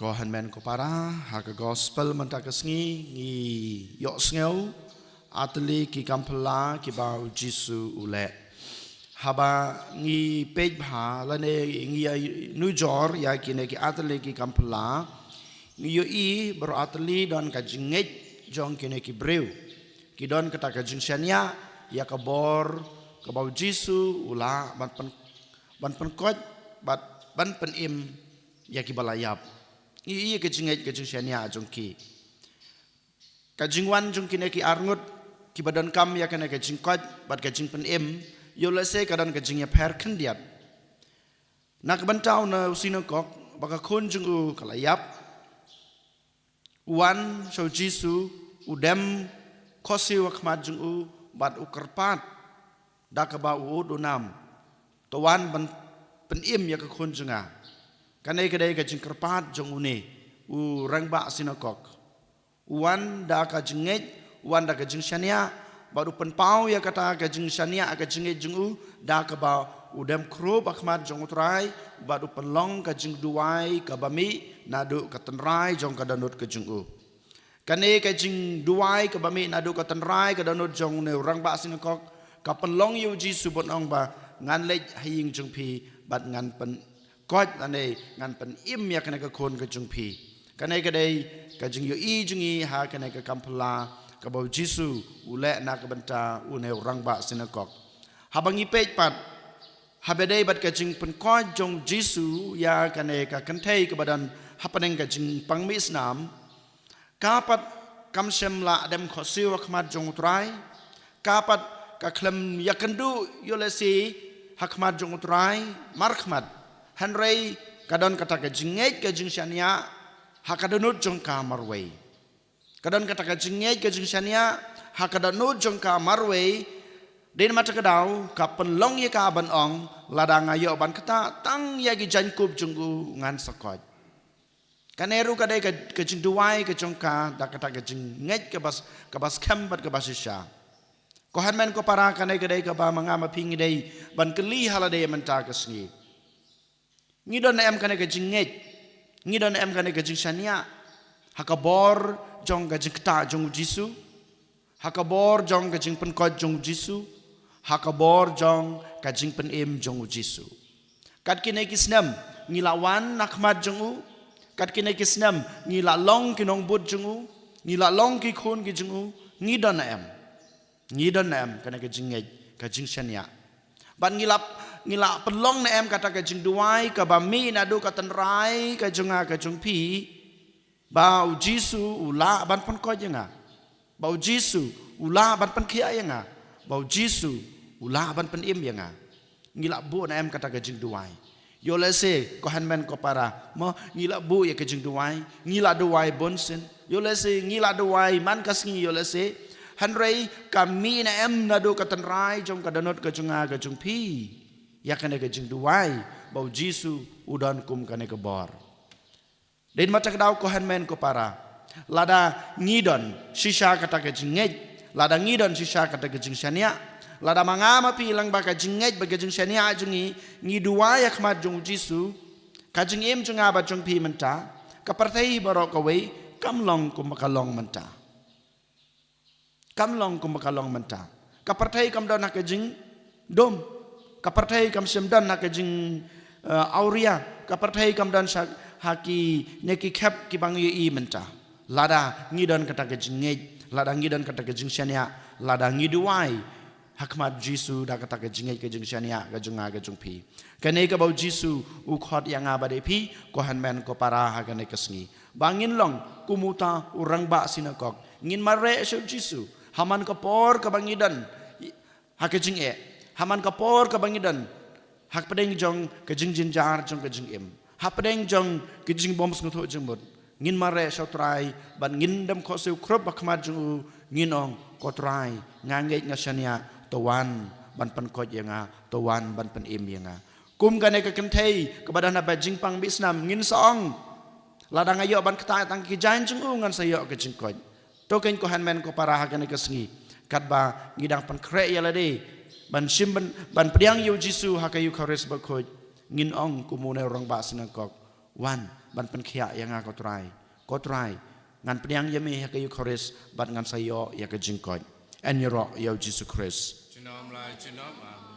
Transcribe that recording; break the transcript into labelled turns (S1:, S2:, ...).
S1: Ko hanmen ko para haka gospel mentakesngi ngi yok sngeu atli ki kampala ki bau Jisu ule haba ngi page bha lane ngi New York ya kine ki atli ki kampala ngi yo I bro atli don ka jinget jong kine ki breu ki don kata ka jingshania ya ka bor ka bau Jisu ula ban pen kot ban pen im ya ki balayap iya kejinget kejingshania jongki kajingwan jongki neki arngut ki badan kam ya kana kejingkot bad kejing pen im yo lese kadan kejingnya per kendiat nak bantau na sinagog baka kun jungu kalayap wan so Jisu udem kosi wakmat jungu bad ukerpat dakaba udunam towan ban pen im ya ka kun junga kanai kadai ka jingkerpat jong une u rangba sinagog wan da ka jinget wan da ka jingshania baru penpau ya kata ka jingshania ka jinget jungu da ka ba udem kro bakmat jong utrai baru penlong ka jing duai ka bami nadu ka tenrai jong ka danut ka jungu kanai ka jing duai ka bami nadu ka tenrai ka danut jong ne rangba sinagog ka penlong yu Jisu bonong ba ngan lej haying jong pi bat ngan pen kot ane ngan pen im ya kana ka kon ka jung pi kana ka dei ka jung yo I jung I ha kana ka kampala ka bau Jisu ule na ka banta une orang ba sinagog habangi pej pat habedei bat ka jung pen kot jong Jisu ya kana ka kanthei ka badan hapaneng ka jung pangmi snam kapat kamsem la dem khosiwa khmat jong utrai kapat ka klem yakandu yolesi hakmat jong utrai markhmat Henry kadon kata ka jinget ka jingshania hakadanut jong ka marway kadon kata ka jinget ka jingshania hakadanut jong ka marway din mata kadau ka penlong ye ka ban ong ladang ayo ban kata tang ya gi jankub junggu ngan sakot kaneru kadai ka jing duai ka jong ka da kata ka jinget ka bas kembat ka basisha ko hanmen ko para kanai kadai ka ba mangama pingi dei ban keli halade menta ka sngi ngidon em kana ka jinget ngidon em kana ka jingshania hakabor jong ka jingta jong Jisu hakabor jong ka jing pen kot jong Jisu hakabor jong ka jing pen im jong Jisu kat kine kisnam ngilawan nakmat jong u kat kine kisnam ngila long kinong bud jong u ngila long ki khon ki jong u ngidon em kana ka jinget ka jingshania ban ngila pelong na em kata ka jing duai ka bami na do ka tenrai ka junga ka jung pi bau Jisu ula ban pen ko jenga bau Jisu ula ban pen kia yenga bau Jisu ula ban pen im yenga ngila bu na em kata ka jing duai yo lese ko hanmen ko para mo ngila bu ya ka jing duai ngila duai bonsen yo lese ngila duai man kasngi yo lese hanrei kami na em na do ka tenrai jong ka danot ka junga ka jung pi ya kana ka jing duai bau Jisu udan kum kana ka bor den mata kadau ko hanmen ko para lada ngidon shisha kata ka jinget lada ngidon shisha kata ka jing shania lada mangama pilang ba ka jinget ba ka jing shania jungi ngiduai akmat jong Jisu ka jing im junga ba jong pi menta ka partai barok ka wei kamlong kum makalong menta kamlong kum makalong menta ka partai kam don ka jing dom kapartai kam semdan nak jing auria kapartai kam dan haki neki khap ki bang yi menta lada ngidon kata ke jinget lada ngidon kata ke jingshania lada ngiduai hakmat Jisu da kata ke jinget ke jingshania ke junga ke jungpi kene ka bau Jisu u khot yang abade pi ko hanmen ko para ha kene kesngi bangin long kumuta urang ba sinagog ngin mare so Jisu haman ka por ka bangidan ha ke jinge haman kapor ka bangidan hak pedeng jong ke jing jinjar jong ke jing im hak pedeng jong ke jing boms ngutho jengmut ngin mare sotrai ban ngin dam ko seu krop bakmat jong nginong kotrai nganget ngasania towan ban pen ko yenga towan ban pen im yenga kum gane ka kenthei ka badana ba jing pang bisnam ngin song ladang ayo ban kata tang ki jan jong ngan sayo ke jing ko to ken ko hanmen ko para ha gane ka sngi kat ba ngidang pen kre yalade ban simban ban priang yu Jisu hakayu khares bakoj ngin ong kumune orang ba sinagog wan ban pen khia yang ko trai ngan peniang yemi ke Eucharist ban ngan sayo ya ke jingkot en yoro yo Jesus Christ
S2: Chinom lai chinom